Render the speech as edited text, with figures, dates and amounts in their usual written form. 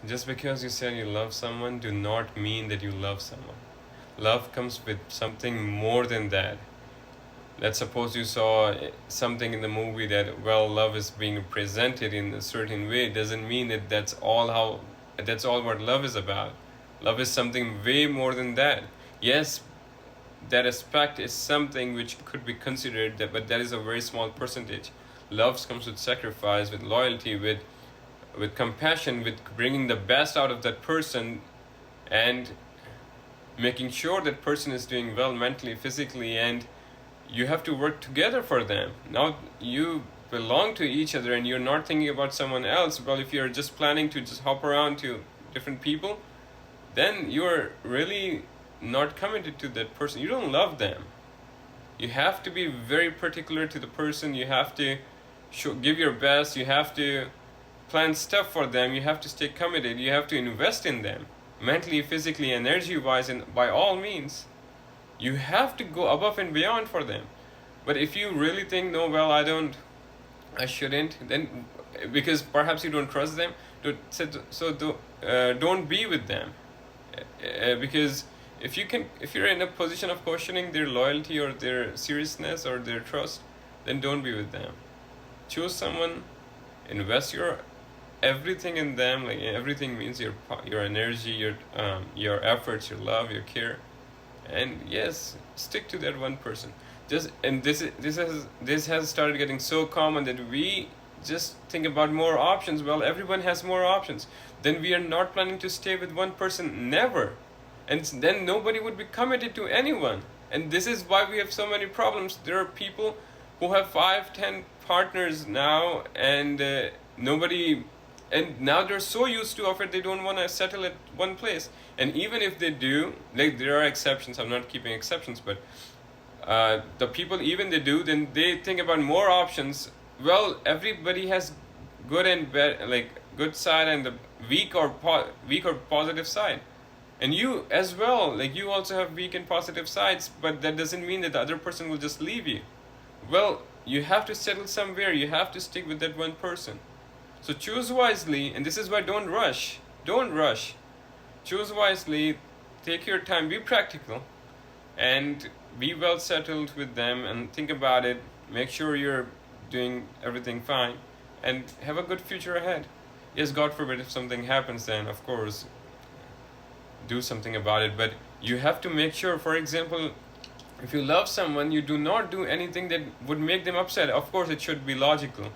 Just because you said you love someone do not mean that you love someone. Love comes with something more than that. Let's suppose you saw something in the movie that, well, love is being presented in a certain way. It doesn't mean that that's all what love is about. Love is something way more than that. Yes, that aspect is something which could be considered that, but that is a very small percentage. Love comes with sacrifice, with loyalty, with compassion, with bringing the best out of that person, and making sure that person is doing well mentally, physically, and you have to work together for them. Now you belong to each other and you're not thinking about someone else. Well, if you're just planning to just hop around to different people, then you're really not committed to that person. You don't love them. You have to be very particular to the person. You have to give your best. You have to plan stuff for them. You have to stay committed. You have to invest in them mentally, physically, energy wise, and by all means you have to go above and beyond for them. But if you really think, no, well, I shouldn't, then because perhaps you don't trust them, don't be with them. Because if you're in a position of questioning their loyalty or their seriousness or their trust, then don't be with them. Choose someone, invest your everything in them. Like everything means your energy, your efforts, your love, your care, and yes, stick to that one person. Just and this has started getting so common that we just think about more options. Well, everyone has more options. Then we are not planning to stay with one person, never, and then nobody would be committed to anyone. And this is why we have so many problems. There are people who have 5, 10 partners now, and nobody, and now they're so used to it they don't want to settle at one place. And even if they do, like there are exceptions, I'm not keeping exceptions, but the people, even they do, then they think about more options. Well, everybody has good and bad, like good side and the weak or positive side, and you as well, like you also have weak and positive sides, but that doesn't mean that the other person will just leave you. Well, you have to settle somewhere. You have to stick with that one person. So choose wisely, and this is why don't rush. Don't rush. Choose wisely, take your time, be practical, and be well settled with them and think about it. Make sure you're doing everything fine and have a good future ahead. Yes, God forbid if something happens, then of course do something about it, but you have to make sure, for example, if you love someone, you do not do anything that would make them upset. Of course, it should be logical.